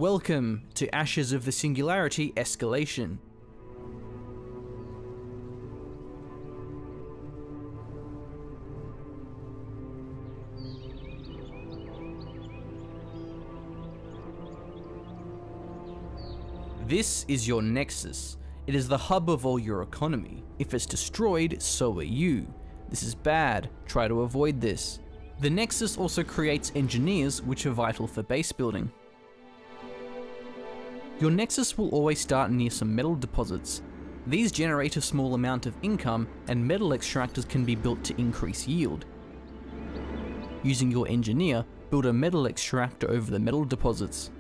Welcome to Ashes of the Singularity Escalation. This is your Nexus. It is the hub of all your economy. If it's destroyed, so are you. This is bad. Try to avoid this. The Nexus also creates engineers, which are vital for base building. Your Nexus will always start near some metal deposits. These generate a small amount of income, and metal extractors can be built to increase yield. Using your engineer, build a metal extractor over the metal deposits.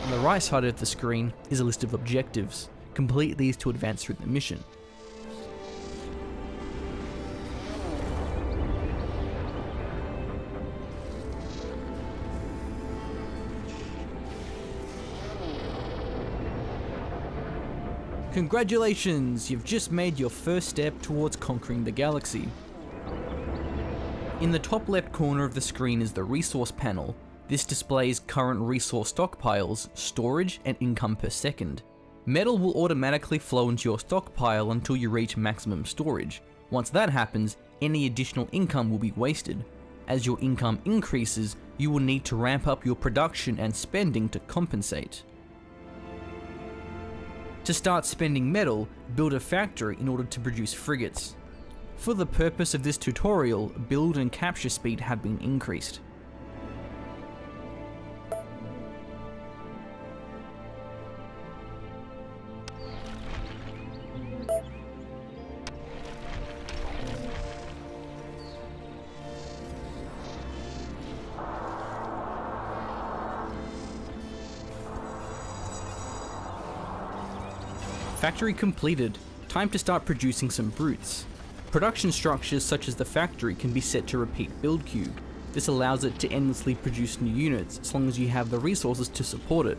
On the right side of the screen is a list of objectives. Complete these to advance through the mission. Congratulations! You've just made your first step towards conquering the galaxy. In the top left corner of the screen is the resource panel. This displays current resource stockpiles, storage, and income per second. Metal will automatically flow into your stockpile until you reach maximum storage. Once that happens, any additional income will be wasted. As your income increases, you will need to ramp up your production and spending to compensate. To start spending metal, build a factory in order to produce frigates. For the purpose of this tutorial, build and capture speed have been increased. Factory completed. Time to start producing some brutes. Production structures such as the factory can be set to repeat build queue. This allows it to endlessly produce new units as long as you have the resources to support it.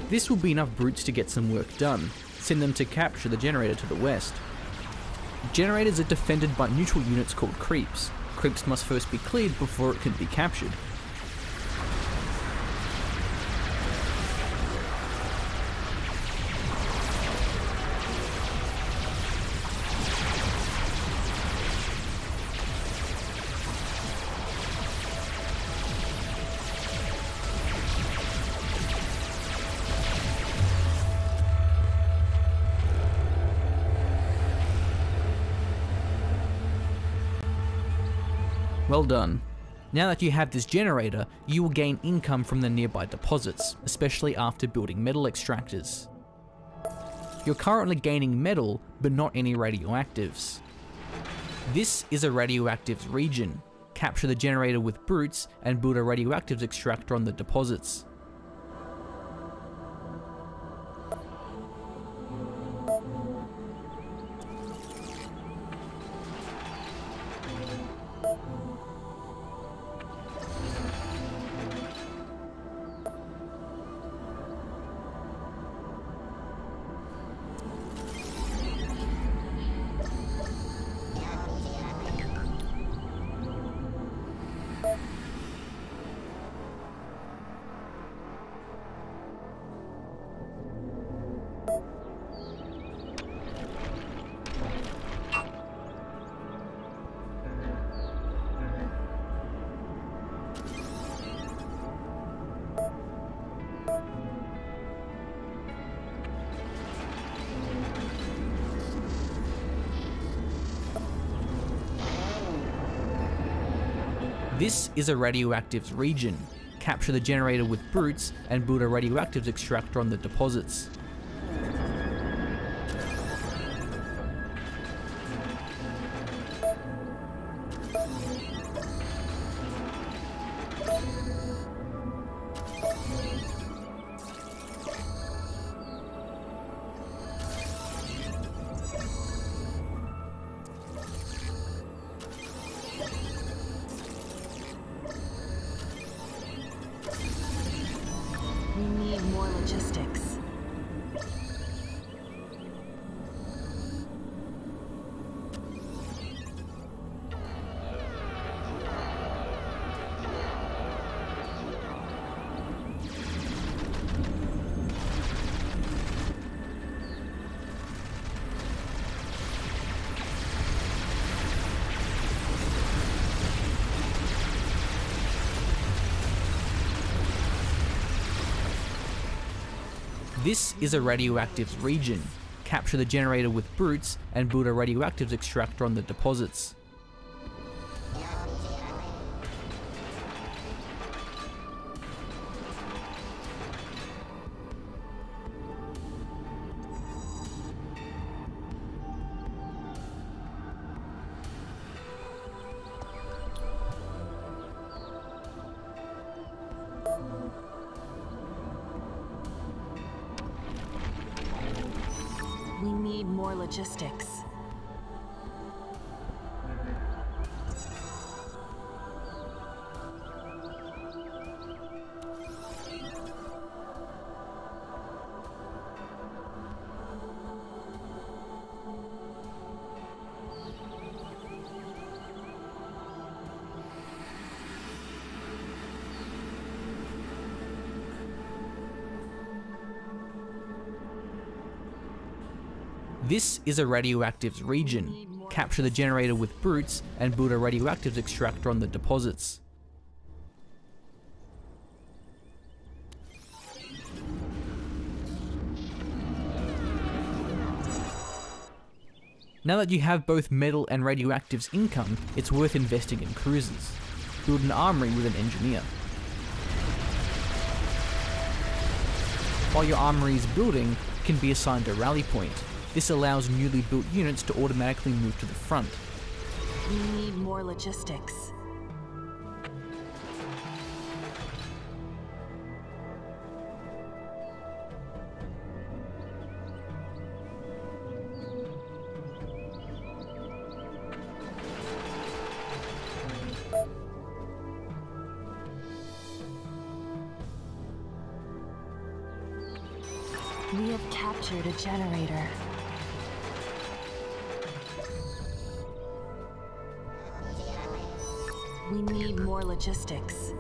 This will be enough brutes to get some work done. Send them to capture the generator to the west. Generators are defended by neutral units called creeps. Creeps must first be cleared before it can be captured. Well done. Now that you have this generator, you will gain income from the nearby deposits, especially after building metal extractors. You're currently gaining metal, but not any radioactives. This is a radioactives region. Capture the generator with brutes and build a radioactives extractor on the deposits. This is a radioactives region. Capture the generator with brutes and build a radioactives extractor on the deposits. We need more logistics. This is a radioactives region. Capture the generator with brutes and build a radioactives extractor on the deposits. We need more logistics. This is a radioactives region. Capture the generator with brutes and build a radioactives extractor on the deposits. Now that you have both metal and radioactives income, it's worth investing in cruisers. Build an armory with an engineer. While your armory is building, it can be assigned a rally point. This allows newly built units to automatically move to the front. We need more logistics. We have captured a generator. We need more logistics.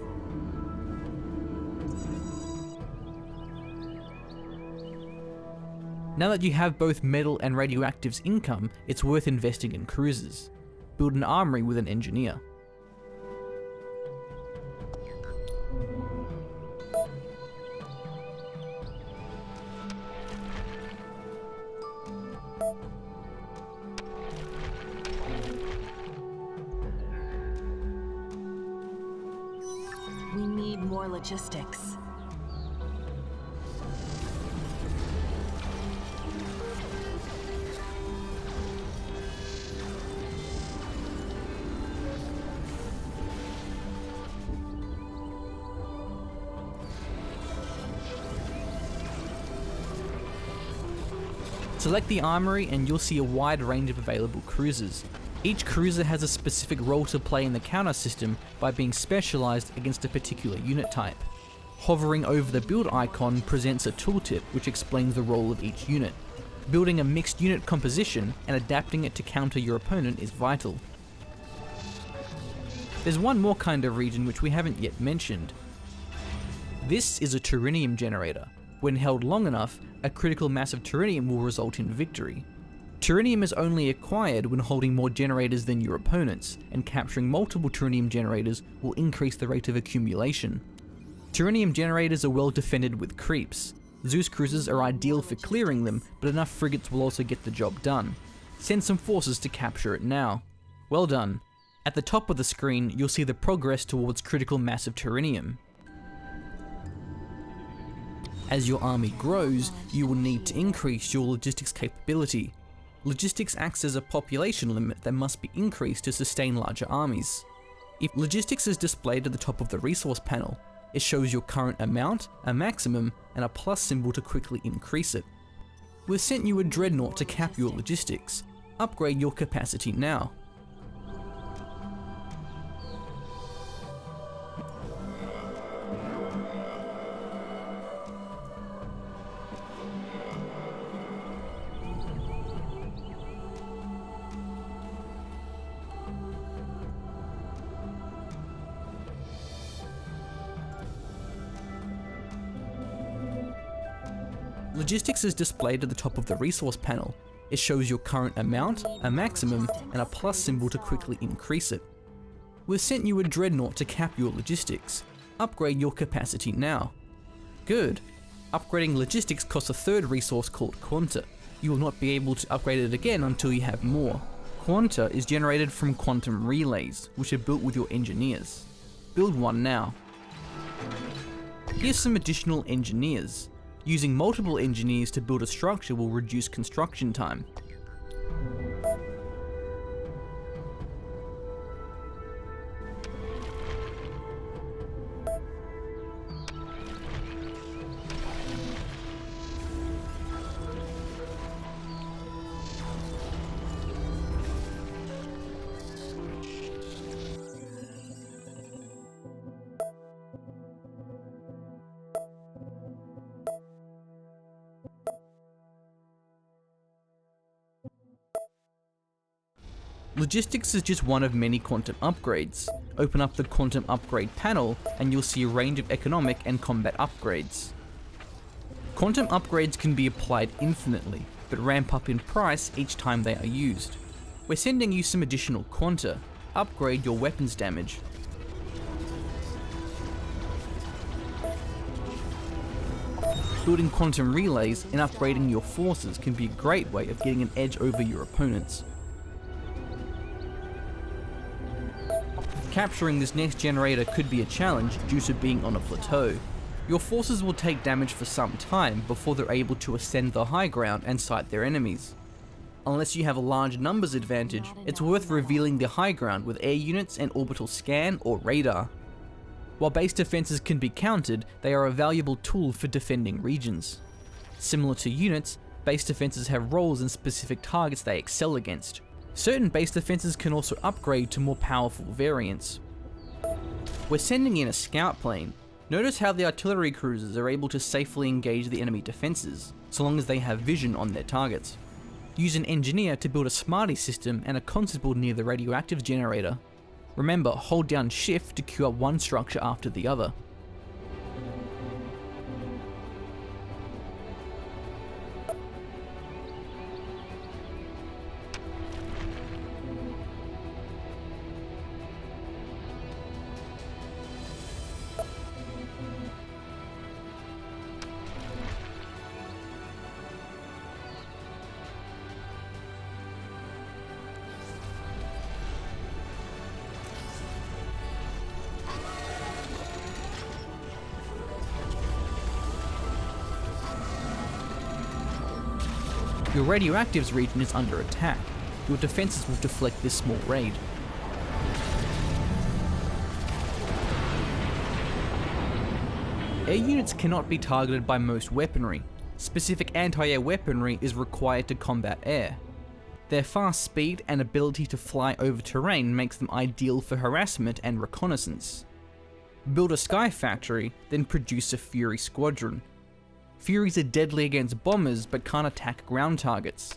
Now that you have both metal and radioactives income, it's worth investing in cruisers. Build an armory with an engineer. We need more logistics. Select the armory and you'll see a wide range of available cruisers. Each cruiser has a specific role to play in the counter system by being specialized against a particular unit type. Hovering over the build icon presents a tooltip which explains the role of each unit. Building a mixed unit composition and adapting it to counter your opponent is vital. There's one more kind of region which we haven't yet mentioned. This is a Turinium generator. When held long enough, a critical mass of Turinium will result in victory. Turinium is only acquired when holding more generators than your opponents, and capturing multiple Turinium generators will increase the rate of accumulation. Turinium generators are well defended with creeps. Zeus cruisers are ideal for clearing them, but enough frigates will also get the job done. Send some forces to capture it now. Well done. At the top of the screen, you'll see the progress towards critical mass of Terrenium. As your army grows, you will need to increase your logistics capability. Logistics acts as a population limit that must be increased to sustain larger armies. If logistics is displayed at the top of the resource panel, it shows your current amount, a maximum, and a plus symbol to quickly increase it. We've sent you a dreadnought to cap your logistics. Upgrade your capacity now. Logistics is displayed at the top of the resource panel. It shows your current amount, a maximum, and a plus symbol to quickly increase it. We've sent you a dreadnought to cap your logistics. Upgrade your capacity now. Good. Upgrading logistics costs a third resource called Quanta. You will not be able to upgrade it again until you have more. Quanta is generated from quantum relays, which are built with your engineers. Build one now. Here's some additional engineers. Using multiple engineers to build a structure will reduce construction time. Logistics is just one of many quantum upgrades. Open up the quantum upgrade panel and you'll see a range of economic and combat upgrades. Quantum upgrades can be applied infinitely, but ramp up in price each time they are used. We're sending you some additional quanta. Upgrade your weapons damage. Building quantum relays and upgrading your forces can be a great way of getting an edge over your opponents. Capturing this next generator could be a challenge due to being on a plateau. Your forces will take damage for some time before they're able to ascend the high ground and sight their enemies. Unless you have a large numbers advantage, it's worth revealing the high ground with air units and orbital scan or radar. While base defenses can be countered, they are a valuable tool for defending regions. Similar to units, base defenses have roles and specific targets they excel against. Certain base defenses can also upgrade to more powerful variants. We're sending in a scout plane. Notice how the artillery cruisers are able to safely engage the enemy defenses, so long as they have vision on their targets. Use an engineer to build a smarty system and a constable near the radioactive generator. Remember, hold down shift to queue up one structure after the other. Your radioactives region is under attack. Your defenses will deflect this small raid. Air units cannot be targeted by most weaponry. Specific anti-air weaponry is required to combat air. Their fast speed and ability to fly over terrain makes them ideal for harassment and reconnaissance. Build a Sky Factory, then produce a Fury Squadron. Furies are deadly against bombers but can't attack ground targets.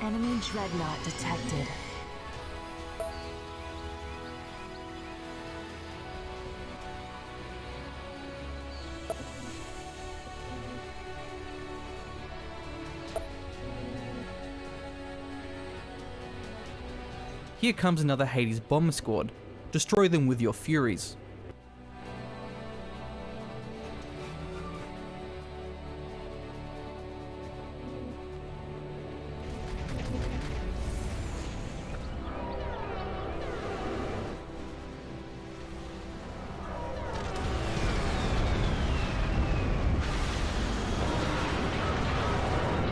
Enemy dreadnought detected. Here comes another Hades bomber squad. Destroy them with your Furies.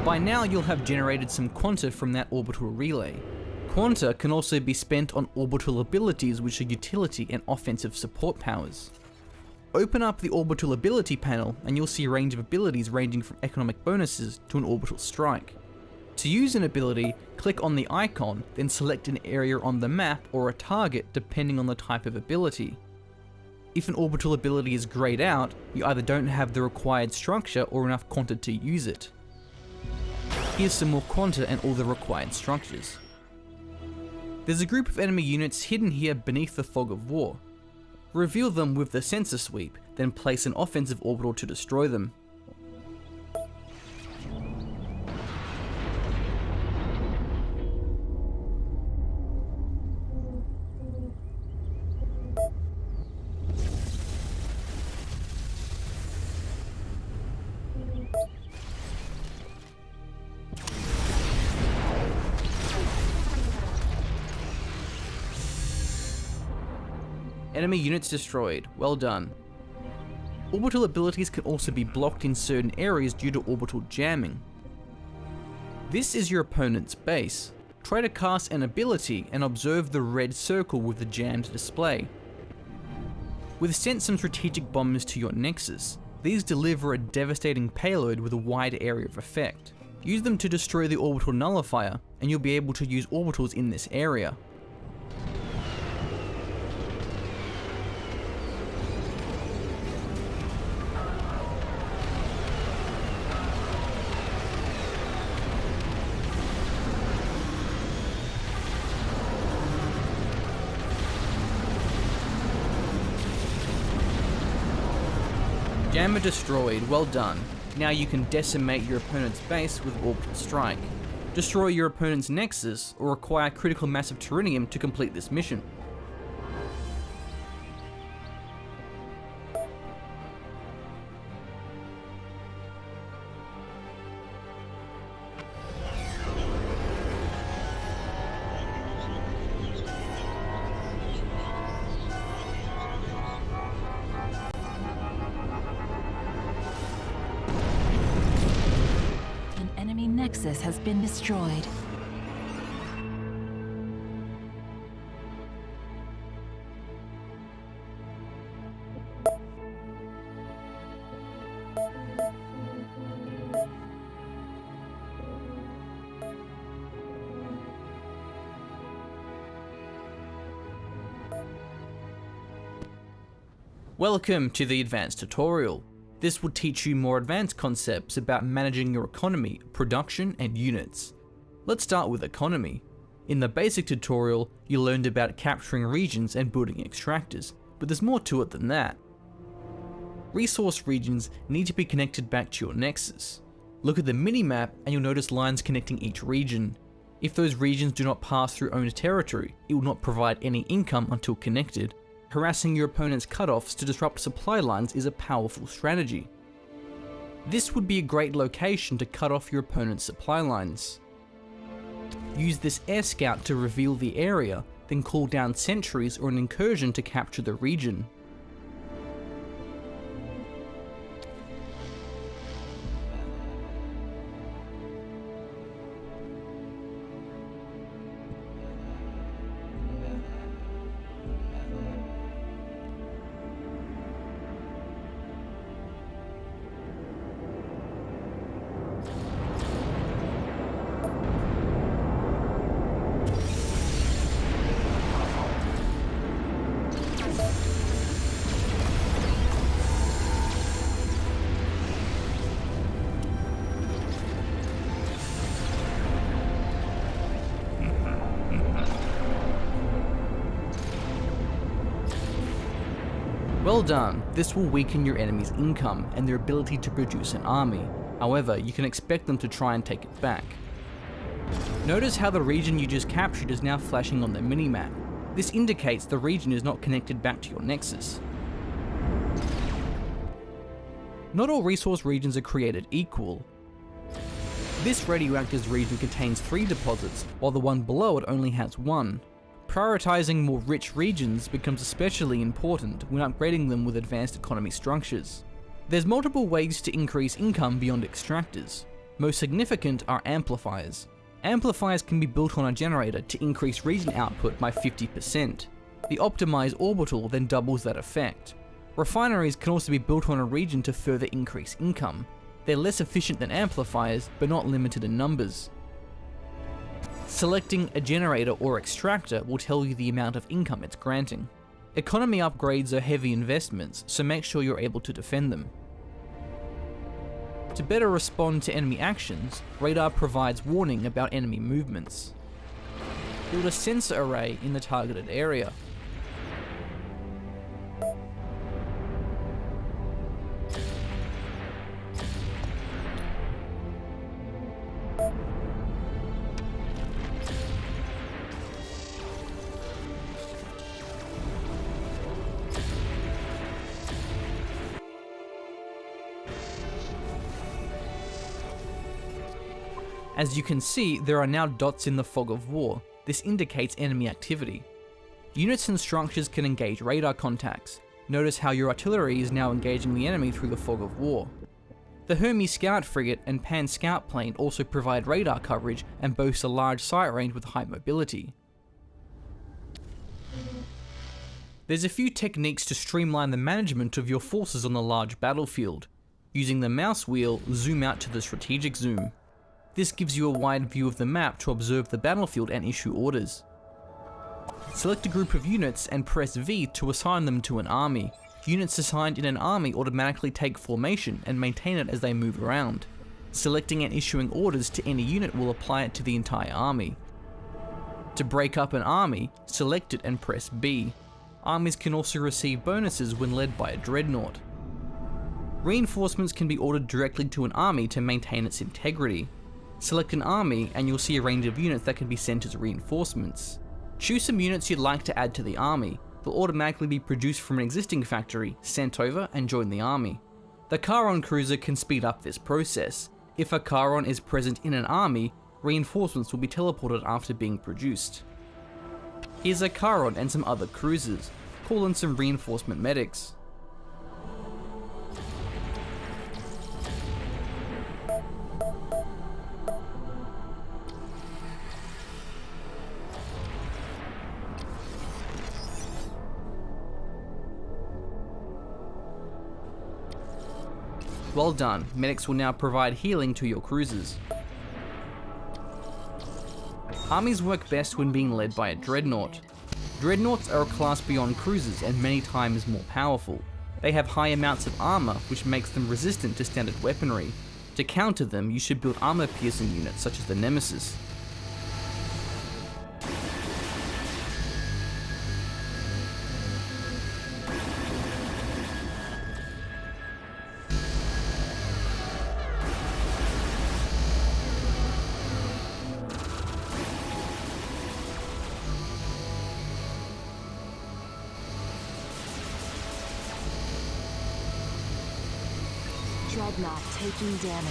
By now you'll have generated some Quanta from that orbital relay. Quanta can also be spent on orbital abilities which are utility and offensive support powers. Open up the orbital ability panel and you'll see a range of abilities ranging from economic bonuses to an orbital strike. To use an ability, click on the icon, then select an area on the map or a target depending on the type of ability. If an orbital ability is grayed out, you either don't have the required structure or enough Quanta to use it. Here's some more Quanta and all the required structures. There's a group of enemy units hidden here beneath the fog of war. Reveal them with the sensor sweep, then place an offensive orbital to destroy them. Enemy units destroyed, well done. Orbital abilities can also be blocked in certain areas due to orbital jamming. This is your opponent's base. Try to cast an ability and observe the red circle with the jammed display. We've sent some strategic bombers to your nexus. These deliver a devastating payload with a wide area of effect. Use them to destroy the orbital nullifier, and you'll be able to use orbitals in this area. Jammer destroyed, well done. Now you can decimate your opponent's base with Orbital Strike. Destroy your opponent's nexus or acquire critical mass of Terrenium to complete this mission. Nexus has been destroyed. Welcome to the advanced tutorial. This will teach you more advanced concepts about managing your economy, production, and units. Let's start with economy. In the basic tutorial, you learned about capturing regions and building extractors, but there's more to it than that. Resource regions need to be connected back to your nexus. Look at the minimap and you'll notice lines connecting each region. If those regions do not pass through owned territory, it will not provide any income until connected. Harassing your opponent's cutoffs to disrupt supply lines is a powerful strategy. This would be a great location to cut off your opponent's supply lines. Use this air scout to reveal the area, then call down sentries or an incursion to capture the region. Well done, this will weaken your enemy's income and their ability to produce an army. However, you can expect them to try and take it back. Notice how the region you just captured is now flashing on the minimap. This indicates the region is not connected back to your nexus. Not all resource regions are created equal. This radioactive region contains 3 deposits, while the one below it only has 1. Prioritizing more rich regions becomes especially important when upgrading them with advanced economy structures. There's multiple ways to increase income beyond extractors. Most significant are amplifiers. Amplifiers can be built on a generator to increase region output by 50%. The optimized orbital then doubles that effect. Refineries can also be built on a region to further increase income. They're less efficient than amplifiers, but not limited in numbers. Selecting a generator or extractor will tell you the amount of income it's granting. Economy upgrades are heavy investments, so make sure you're able to defend them. To better respond to enemy actions, radar provides warning about enemy movements. Build a sensor array in the targeted area. As you can see, there are now dots in the fog of war. This indicates enemy activity. Units and structures can engage radar contacts. Notice how your artillery is now engaging the enemy through the fog of war. The Hermes Scout Frigate and Pan Scout Plane also provide radar coverage and boast a large sight range with high mobility. There's a few techniques to streamline the management of your forces on the large battlefield. Using the mouse wheel, zoom out to the strategic zoom. This gives you a wide view of the map to observe the battlefield and issue orders. Select a group of units and press V to assign them to an army. Units assigned in an army automatically take formation and maintain it as they move around. Selecting and issuing orders to any unit will apply it to the entire army. To break up an army, select it and press B. Armies can also receive bonuses when led by a dreadnought. Reinforcements can be ordered directly to an army to maintain its integrity. Select an army and you'll see a range of units that can be sent as reinforcements. Choose some units you'd like to add to the army. They'll automatically be produced from an existing factory, sent over and join the army. The Kyros cruiser can speed up this process. If a Kyros is present in an army, reinforcements will be teleported after being produced. Here's a Kyros and some other cruisers. Call in some reinforcement medics. Well done, medics will now provide healing to your cruisers. Armies work best when being led by a dreadnought. Dreadnoughts are a class beyond cruisers and many times more powerful. They have high amounts of armor, which makes them resistant to standard weaponry. To counter them, you should build armor-piercing units such as the Nemesis. Dreadnought taking damage.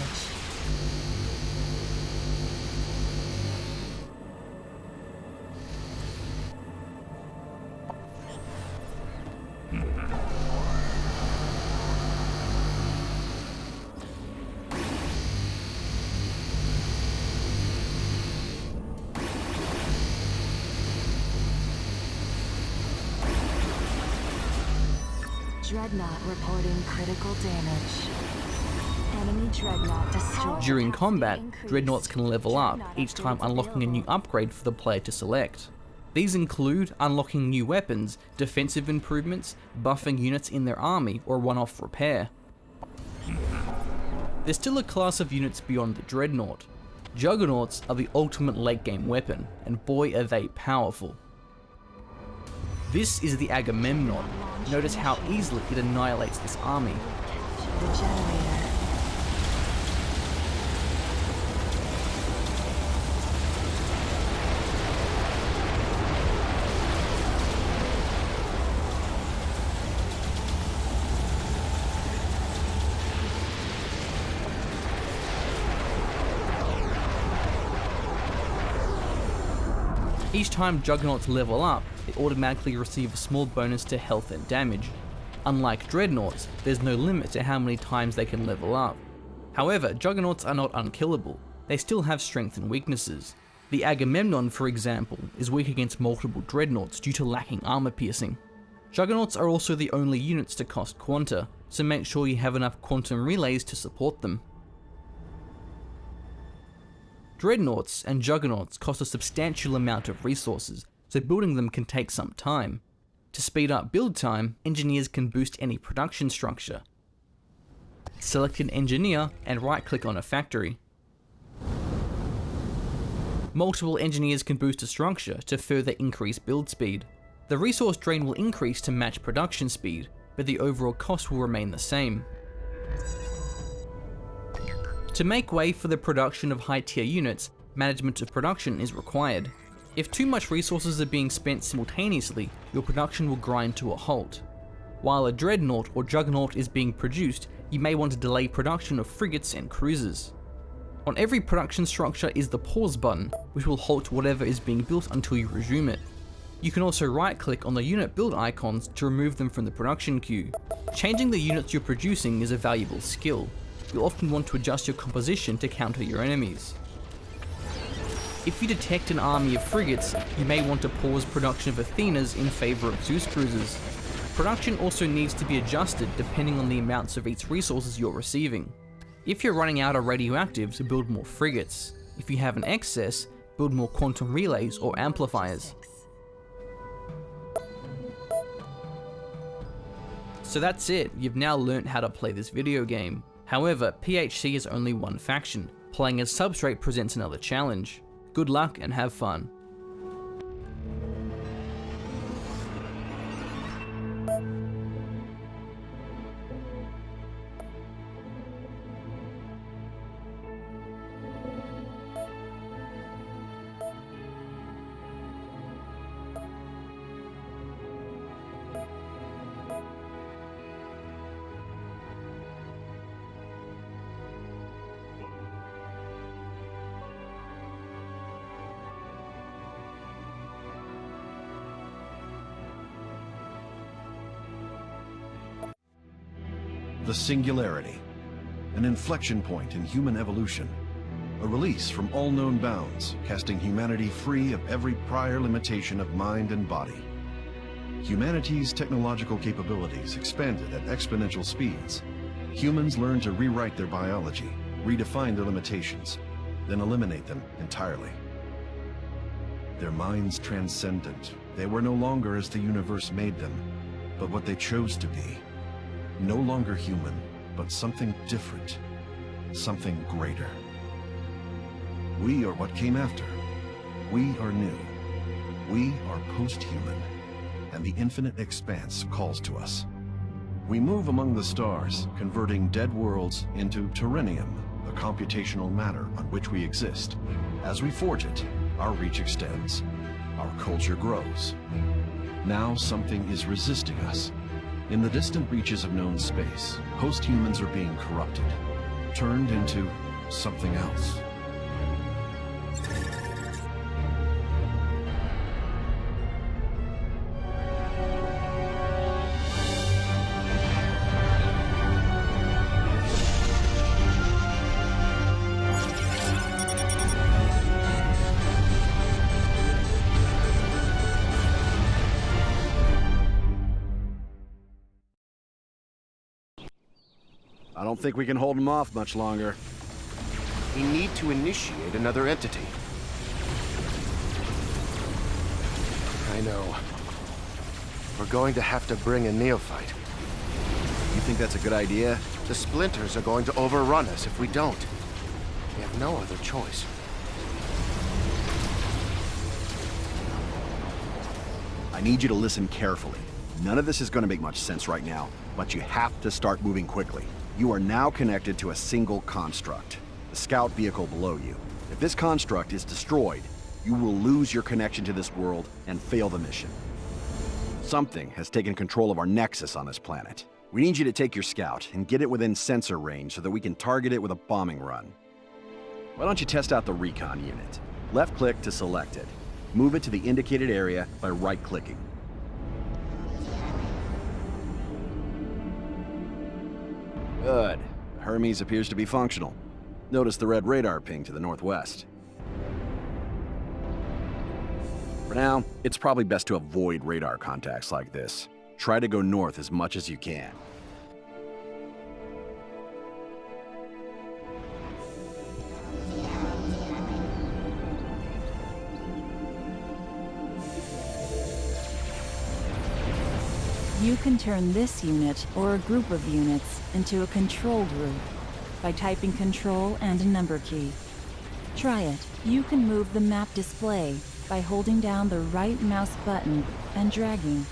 Dreadnought reporting critical damage. Enemy dreadnought destroyed. During combat, dreadnoughts can level up, each time unlocking a new upgrade for the player to select. These include unlocking new weapons, defensive improvements, buffing units in their army, or one-off repair. There's still a class of units beyond the dreadnought. Juggernauts are the ultimate late game weapon, and boy are they powerful. This is the Agamemnon. Notice how easily it annihilates this army. The generator. Each time Juggernauts level up, they automatically receive a small bonus to health and damage. Unlike Dreadnoughts, there's no limit to how many times they can level up. However, Juggernauts are not unkillable, they still have strength and weaknesses. The Agamemnon, for example, is weak against multiple Dreadnoughts due to lacking armor piercing. Juggernauts are also the only units to cost Quanta, so make sure you have enough quantum relays to support them. Dreadnoughts and Juggernauts cost a substantial amount of resources, so building them can take some time. To speed up build time, engineers can boost any production structure. Select an engineer and right-click on a factory. Multiple engineers can boost a structure to further increase build speed. The resource drain will increase to match production speed, but the overall cost will remain the same. To make way for the production of high-tier units, management of production is required. If too much resources are being spent simultaneously, your production will grind to a halt. While a Dreadnought or Juggernaut is being produced, you may want to delay production of frigates and cruisers. On every production structure is the pause button, which will halt whatever is being built until you resume it. You can also right-click on the unit build icons to remove them from the production queue. Changing the units you're producing is a valuable skill. You'll often want to adjust your composition to counter your enemies. If you detect an army of frigates, you may want to pause production of Athenas in favour of Zeus cruisers. Production also needs to be adjusted depending on the amounts of each resources you're receiving. If you're running out of radioactives, build more frigates. If you have an excess, build more quantum relays or amplifiers. So that's it, you've now learnt how to play this video game. However, PHC is only one faction. Playing as Substrate presents another challenge. Good luck and have fun. The Singularity, an inflection point in human evolution, a release from all known bounds, casting humanity free of every prior limitation of mind and body. Humanity's technological capabilities expanded at exponential speeds. Humans learned to rewrite their biology, redefine their limitations, then eliminate them entirely. Their minds transcendent, they were no longer as the universe made them, but what they chose to be. No longer human, but something different, something greater. We are what came after. We are new. We are post-human, and the infinite expanse calls to us. We move among the stars, converting dead worlds into terrenium, the computational matter on which we exist. As we forge it, our reach extends. Our culture grows. Now something is resisting us. In the distant reaches of known space, post-humans are being corrupted, turned into something else. I don't think we can hold them off much longer. We need to initiate another entity. I know. We're going to have to bring a neophyte. You think that's a good idea? The splinters are going to overrun us if we don't. We have no other choice. I I need you to listen carefully. None of this is going to make much sense right now, but you have to start moving quickly. You are now connected to a single construct, the scout vehicle below you. If this construct is destroyed, you will lose your connection to this world and fail the mission. Something has taken control of our nexus on this planet. We need you to take your scout and get it within sensor range so that we can target it with a bombing run. Why don't you test out the recon unit? Left-click to select it. Move it to the indicated area by right-clicking. Good. Hermes appears to be functional. Notice the red radar ping to the northwest. For now, it's probably best to avoid radar contacts like this. Try to go north as much as you can. You can turn this unit, or a group of units, into a controlled route by typing Control and a number key. Try it. You can move the map display by holding down the right mouse button and dragging.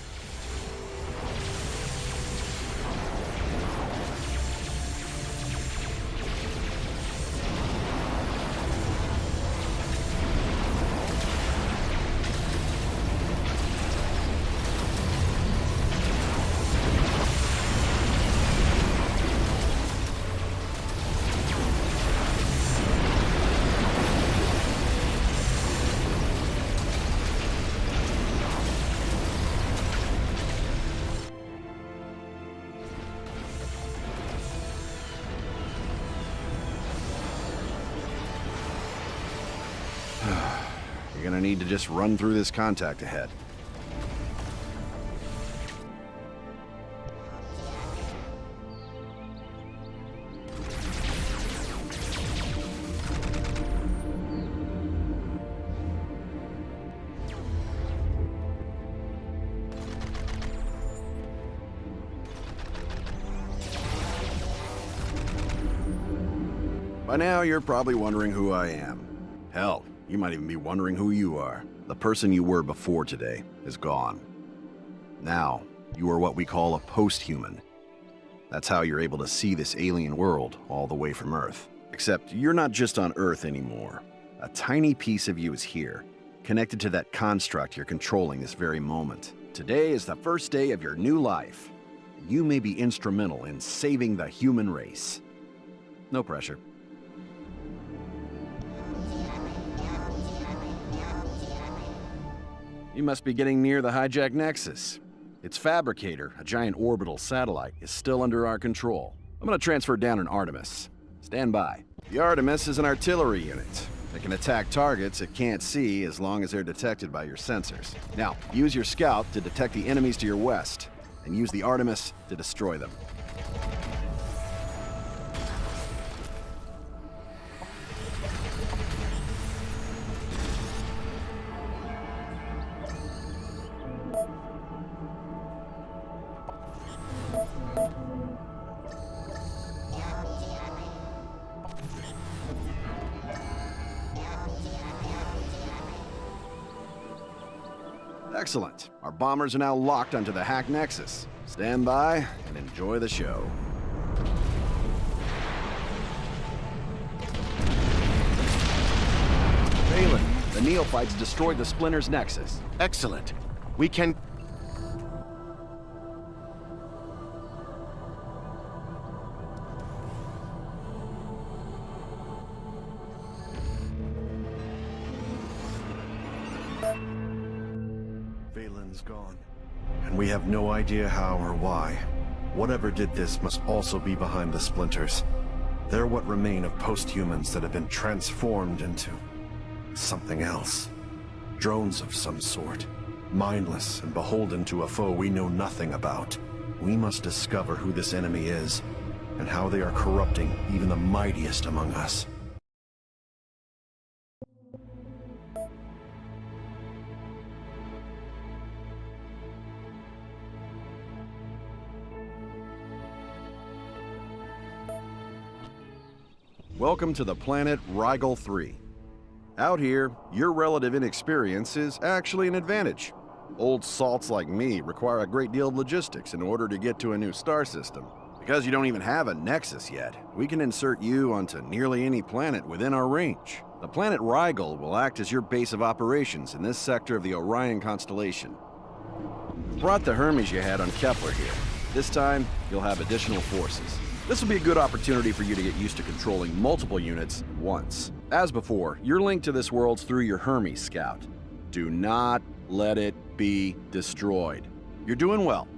You're gonna need to just run through this contact ahead. By now, you're probably wondering who I am. Hell, you might even be wondering who you are. The person you were before today is gone. Now, you are what we call a post-human. That's how you're able to see this alien world all the way from Earth. Except you're not just on Earth anymore. A tiny piece of you is here, connected to that construct you're controlling this very moment. Today is the first day of your new life. You may be instrumental in saving the human race. No pressure. You must be getting near the hijacked Nexus. Its fabricator, a giant orbital satellite, is still under our control. I'm gonna transfer down an Artemis. Stand by. The Artemis is an artillery unit. It can attack targets it can't see as long as they're detected by your sensors. Now, use your scout to detect the enemies to your west, and use the Artemis to destroy them. Excellent. Our bombers are now locked onto the hacked Nexus. Stand by and enjoy the show. Phelan, the neophytes destroyed the Splinter's Nexus. Excellent. We can... Phelan's gone. And we have no idea how or why. Whatever did this must also be behind the splinters. They're what remain of post-humans that have been transformed into something else. Drones of some sort. Mindless and beholden to a foe we know nothing about. We must discover who this enemy is, and how they are corrupting even the mightiest among us. Welcome to the planet Rigel 3. Out here, your relative inexperience is actually an advantage. Old salts like me require a great deal of logistics in order to get to a new star system. Because you don't even have a nexus yet, we can insert you onto nearly any planet within our range. The planet Rigel will act as your base of operations in this sector of the Orion constellation. Brought the Hermes you had on Kepler here. This time, you'll have additional forces. This will be a good opportunity for you to get used to controlling multiple units at once. As before, you're linked to this world through your Hermes scout. Do not let it be destroyed. You're doing well.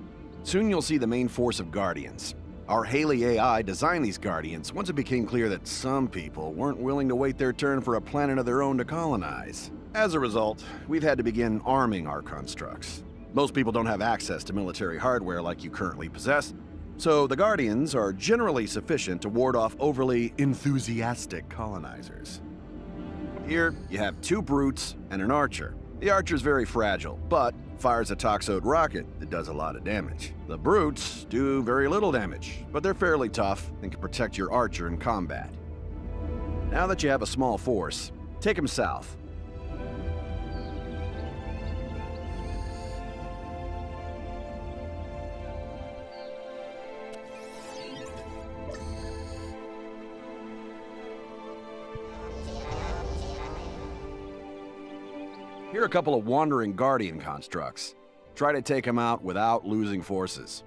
Soon you'll see the main force of Guardians. Our Haley AI designed these Guardians once it became clear that some people weren't willing to wait their turn for a planet of their own to colonize. As a result, we've had to begin arming our constructs. Most people don't have access to military hardware like you currently possess, so the Guardians are generally sufficient to ward off overly enthusiastic colonizers. Here, you have 2 brutes and an archer. The archer's very fragile, but fires a Toxode rocket that does a lot of damage. The brutes do very little damage, but they're fairly tough and can protect your archer in combat. Now that you have a small force, take them south. Here are a couple of wandering Guardian constructs. Try to take them out without losing forces.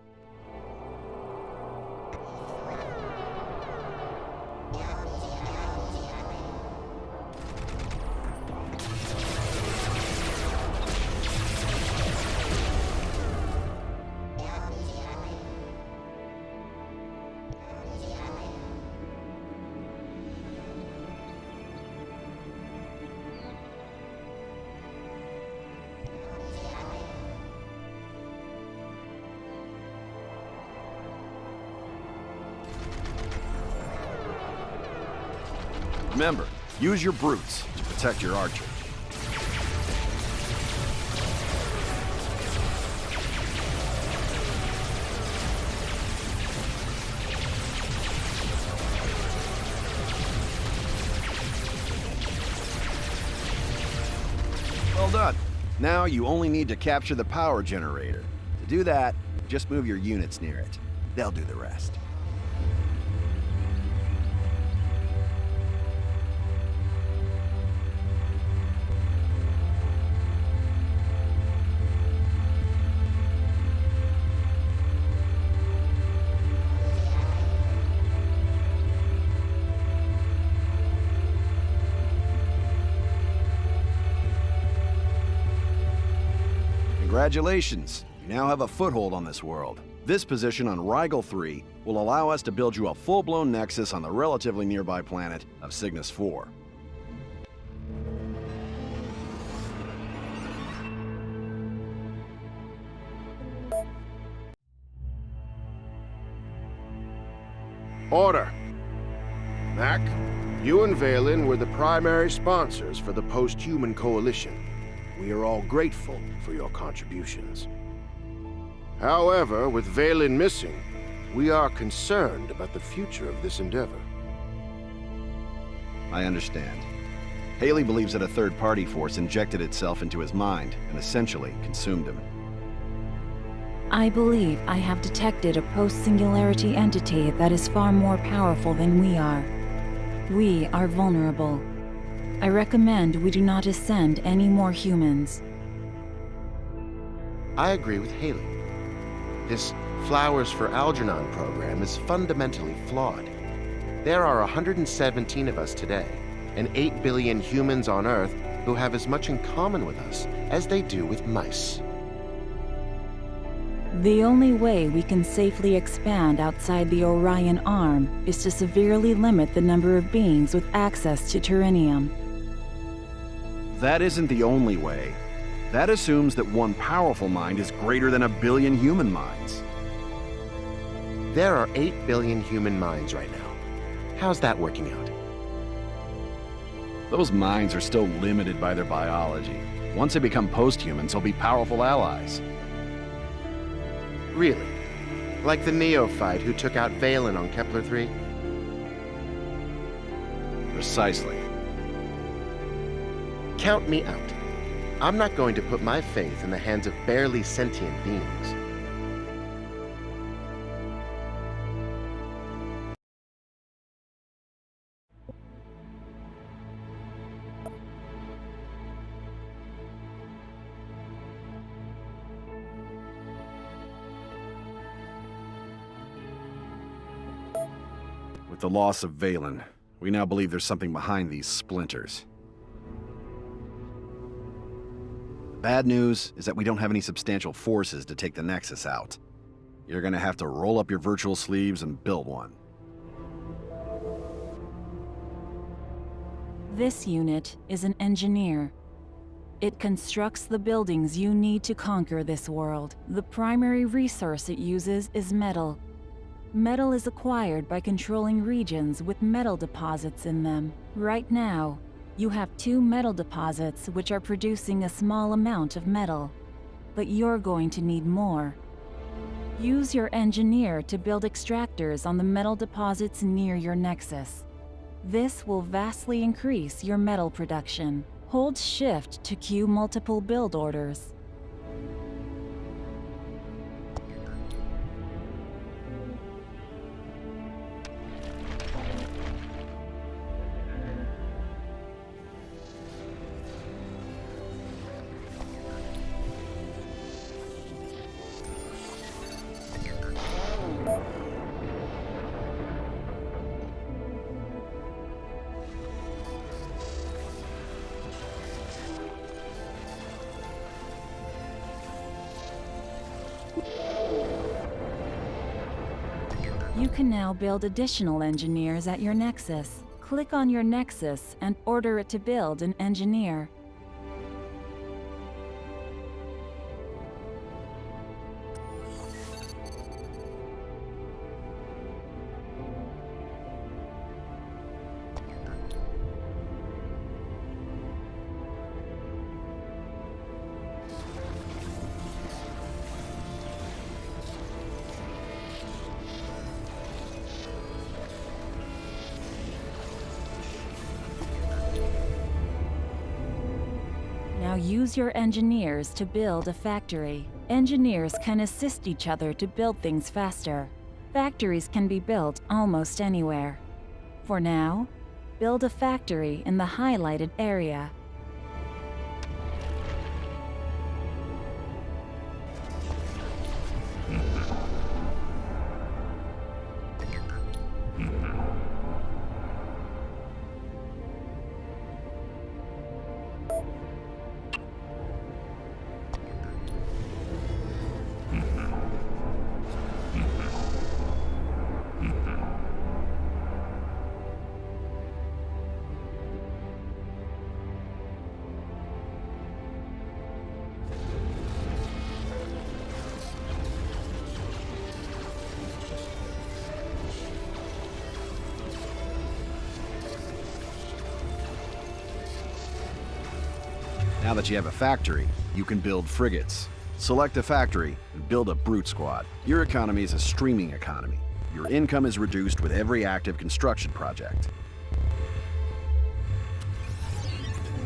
Remember, use your brutes to protect your archer. Well done. Now you only need to capture the power generator. To do that, just move your units near it. They'll do the rest. Congratulations, you now have a foothold on this world. This position on Rigel 3 will allow us to build you a full-blown nexus on the relatively nearby planet of Cygnus 4. Order. Mac, you and Valen were the primary sponsors for the Post-Human Coalition. We are all grateful for your contributions. However, with Valen missing, we are concerned about the future of this endeavor. I understand. Haley believes that a third-party force injected itself into his mind and essentially consumed him. I believe I have detected a post-singularity entity that is far more powerful than we are. We are vulnerable. I recommend we do not ascend any more humans. I agree with Haley. This Flowers for Algernon program is fundamentally flawed. There are 117 of us today, and 8 billion humans on Earth who have as much in common with us as they do with mice. The only way we can safely expand outside the Orion Arm is to severely limit the number of beings with access to Turinium. That isn't the only way. That assumes that one powerful mind is greater than a billion human minds. There are 8 billion human minds right now. How's that working out? Those minds are still limited by their biology. Once they become post-humans, they'll be powerful allies. Really? Like the neophyte who took out Valen on Kepler 3? Precisely. Count me out. I'm not going to put my faith in the hands of barely sentient beings. With the loss of Valen, we now believe there's something behind these splinters. The bad news is that we don't have any substantial forces to take the Nexus out. You're gonna have to roll up your virtual sleeves and build one. This unit is an engineer. It constructs the buildings you need to conquer this world. The primary resource it uses is metal. Metal is acquired by controlling regions with metal deposits in them. Right now, you have 2 metal deposits which are producing a small amount of metal. But you're going to need more. Use your engineer to build extractors on the metal deposits near your Nexus. This will vastly increase your metal production. Hold Shift to queue multiple build orders. You can now build additional engineers at your Nexus. Click on your Nexus and order it to build an engineer. Now use your engineers to build a factory. Engineers can assist each other to build things faster. Factories can be built almost anywhere. For now, build a factory in the highlighted area. Now that you have a factory, you can build frigates. Select a factory and build a brute squad. Your economy is a streaming economy. Your income is reduced with every active construction project.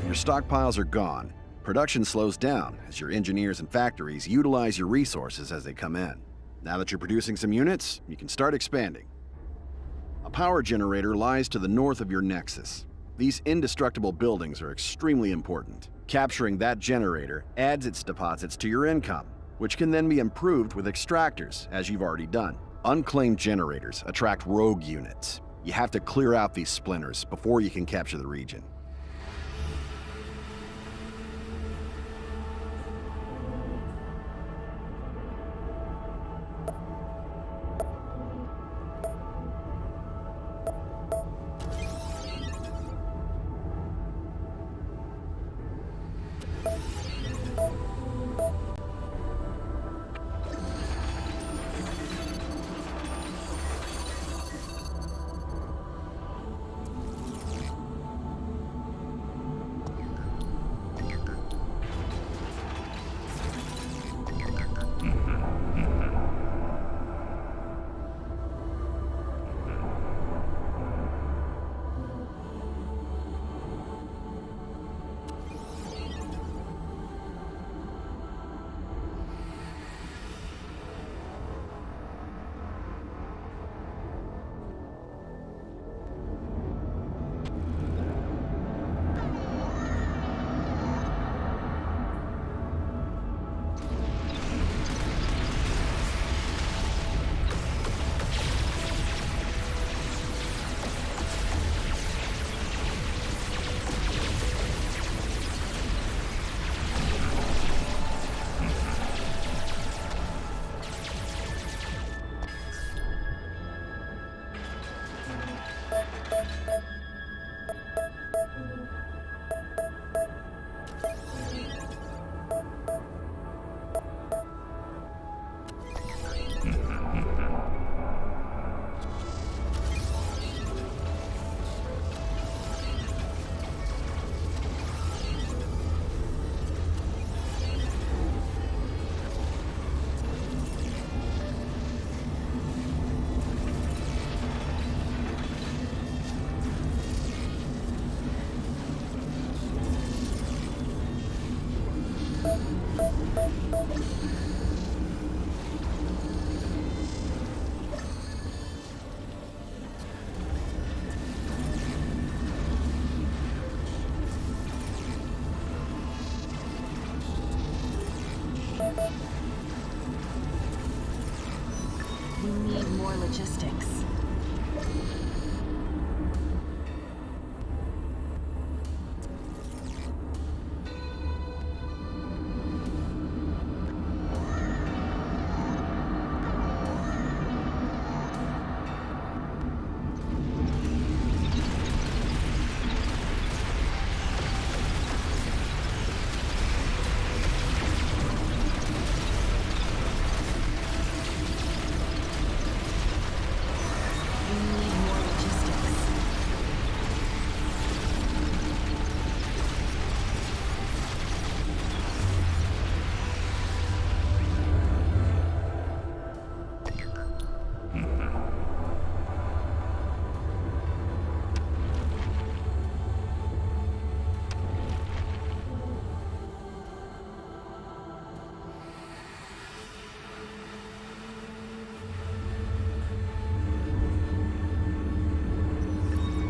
Your stockpiles are gone. Production slows down as your engineers and factories utilize your resources as they come in. Now that you're producing some units, you can start expanding. A power generator lies to the north of your Nexus. These indestructible buildings are extremely important. Capturing that generator adds its deposits to your income, which can then be improved with extractors, as you've already done. Unclaimed generators attract rogue units. You have to clear out these splinters before you can capture the region. We need more logistics. We need more logistics.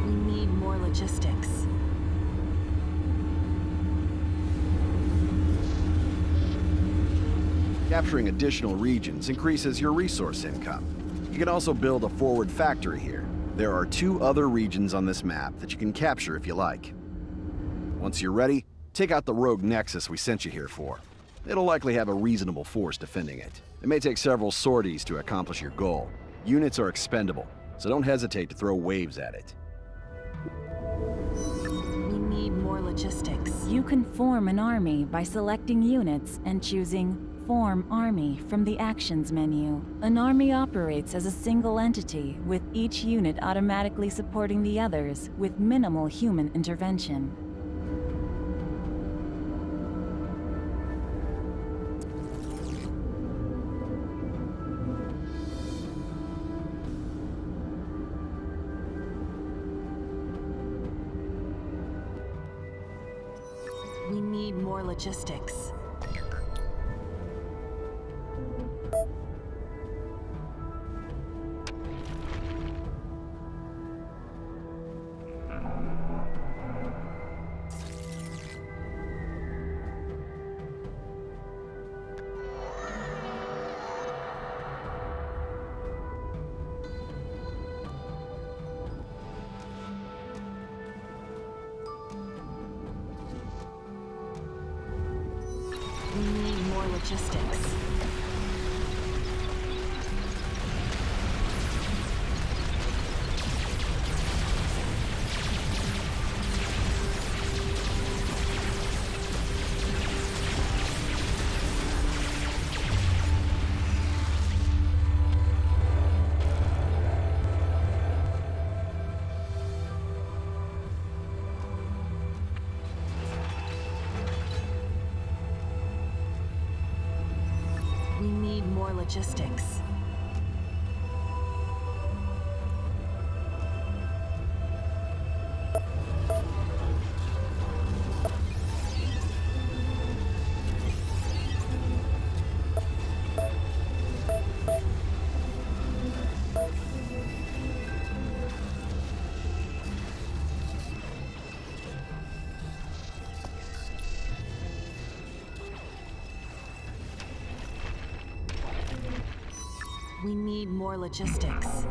We need more logistics. Capturing additional regions increases your resource income. You can also build a forward factory here. There are 2 other regions on this map that you can capture if you like. Once you're ready, take out the rogue nexus we sent you here for. It'll likely have a reasonable force defending it. It may take several sorties to accomplish your goal. Units are expendable, so don't hesitate to throw waves at it. We need more logistics. You can form an army by selecting units and choosing Form Army from the Actions menu. An army operates as a single entity, with each unit automatically supporting the others with minimal human intervention. We need more logistics. We need more logistics. We need more logistics. We need more logistics.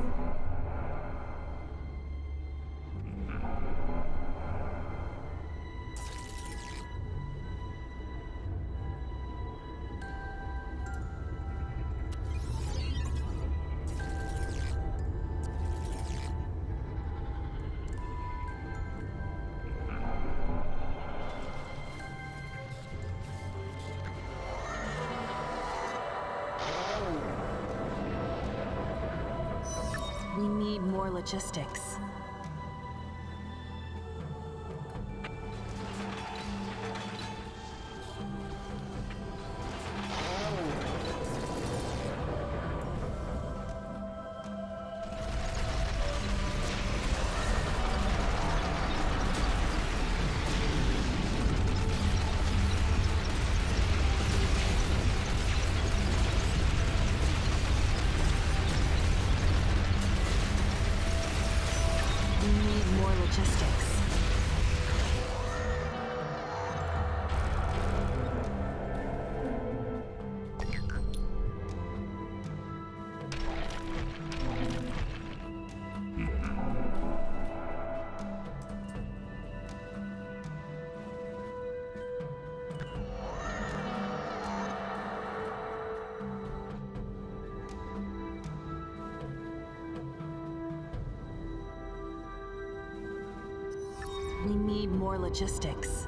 We need more logistics. logistics. We need more logistics.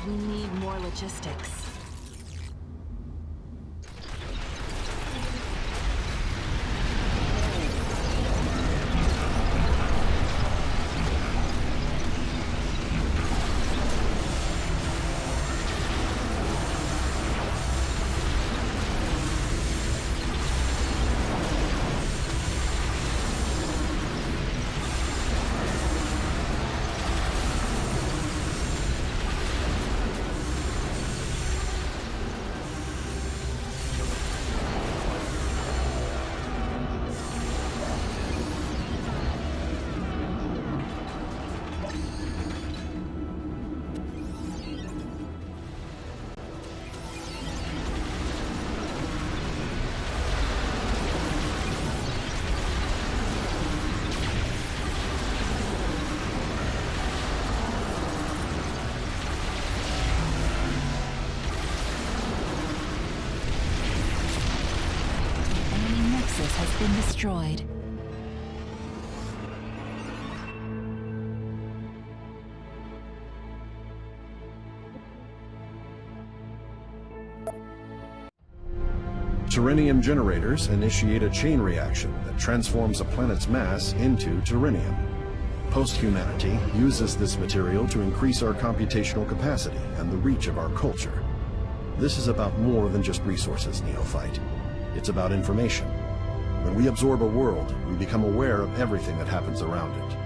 We need more logistics. Has been destroyed. Terrenium generators initiate a chain reaction that transforms a planet's mass into terrenium. Post-humanity uses this material to increase our computational capacity and the reach of our culture. This is about more than just resources, Neophyte. It's about information. When we absorb a world, we become aware of everything that happens around it.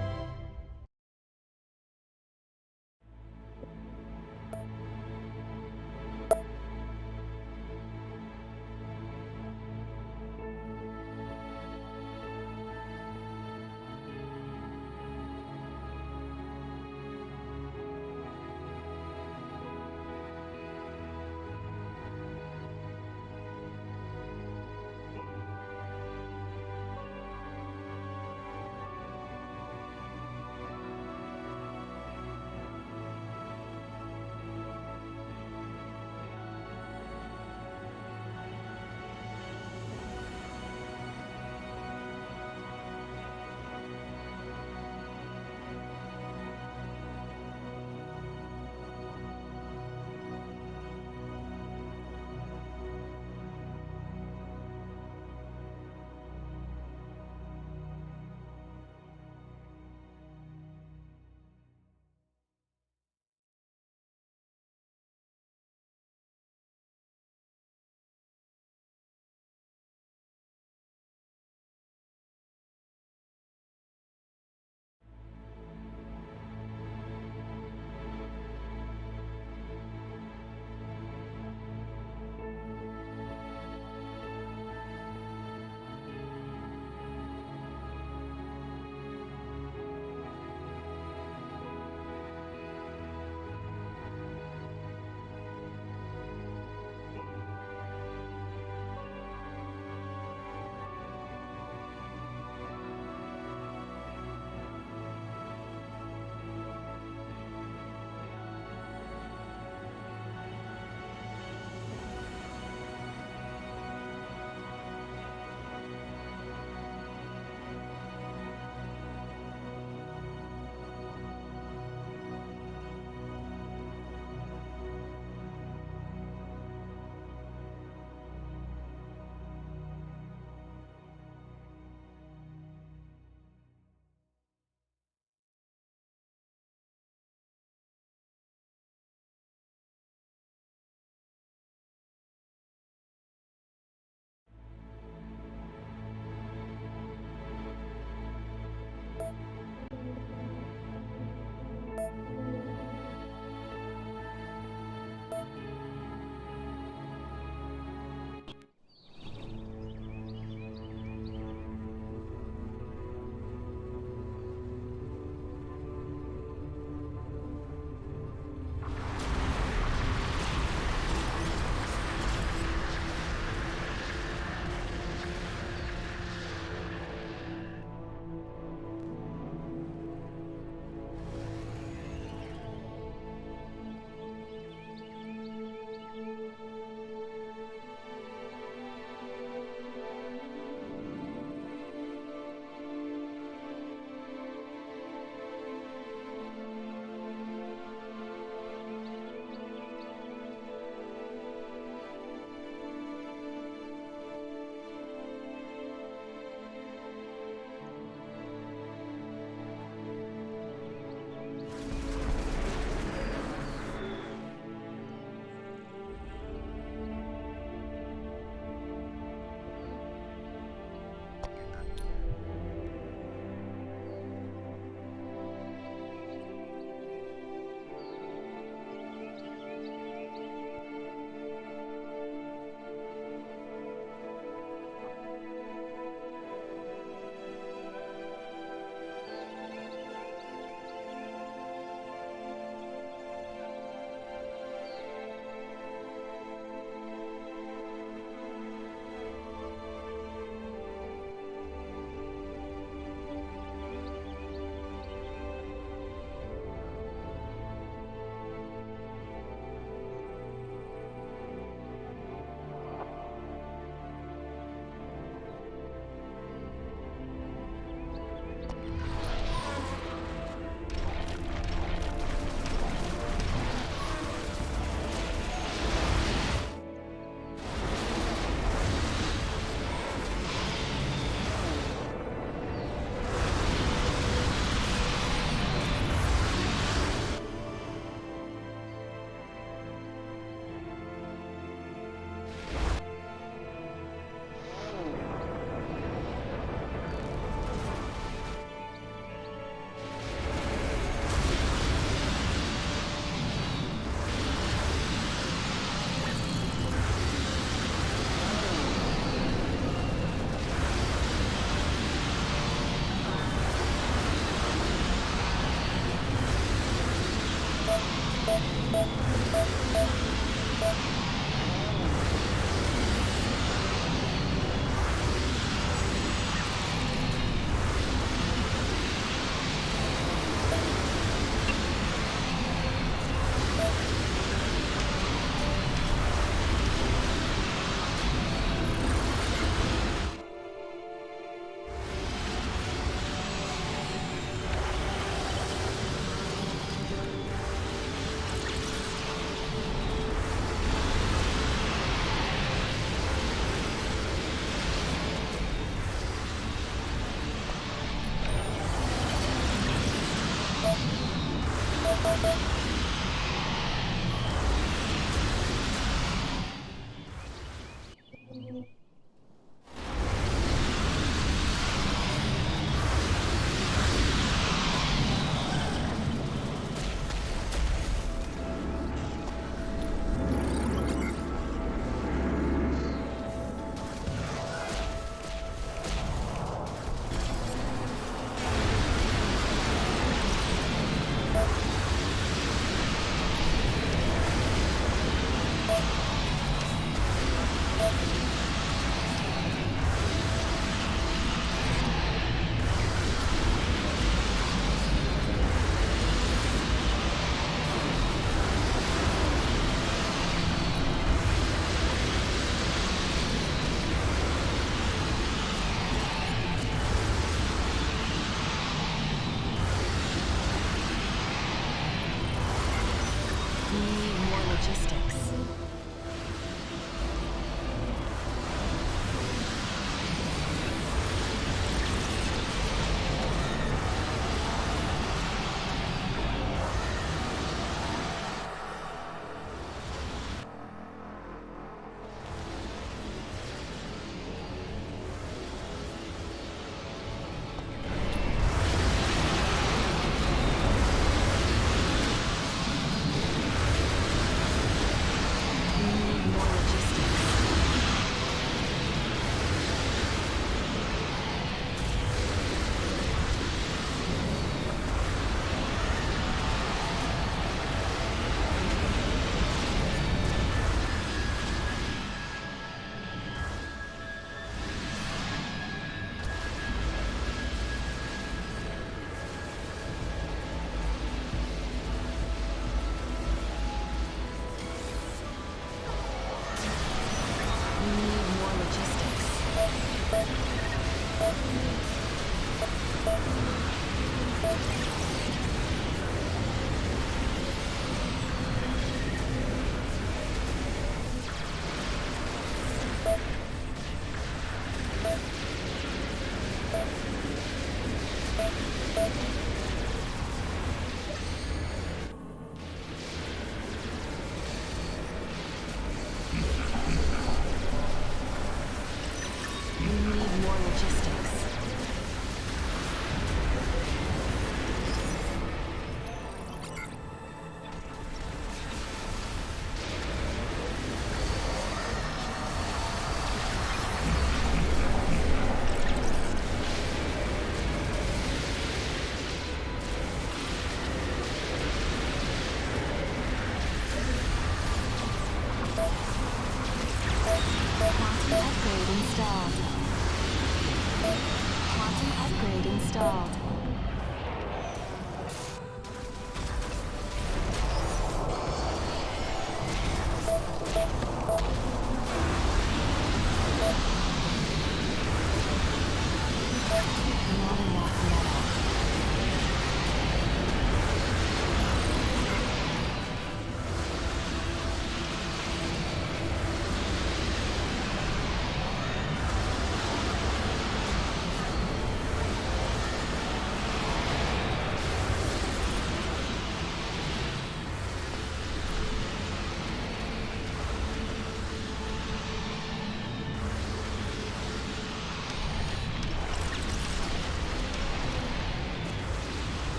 installed.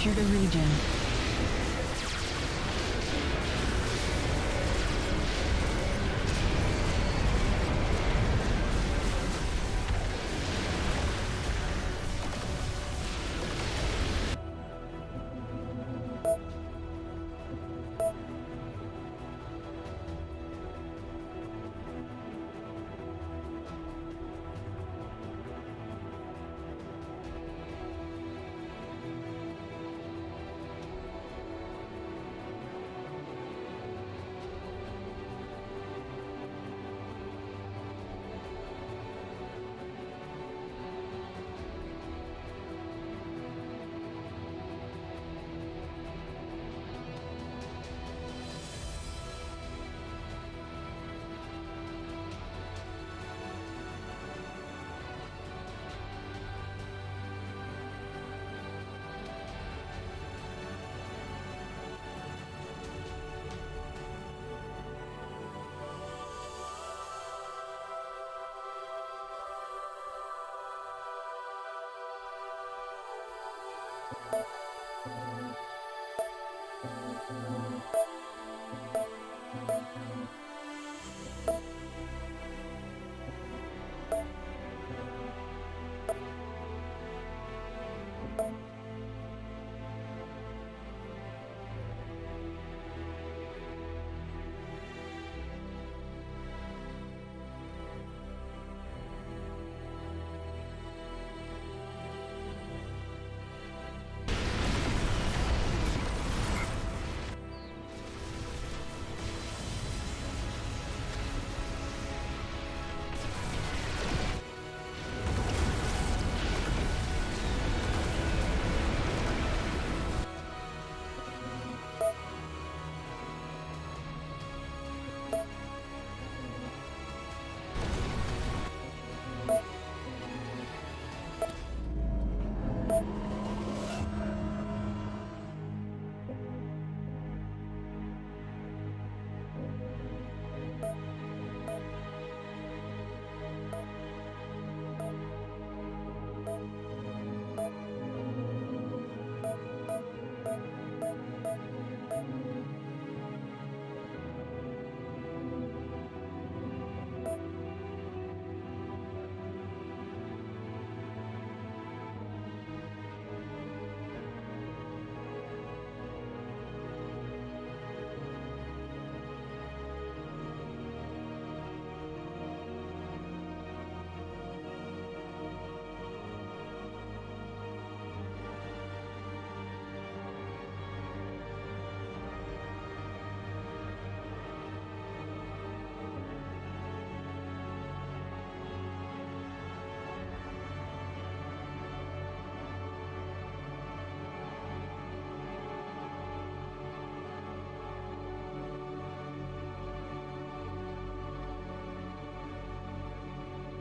Enter the region.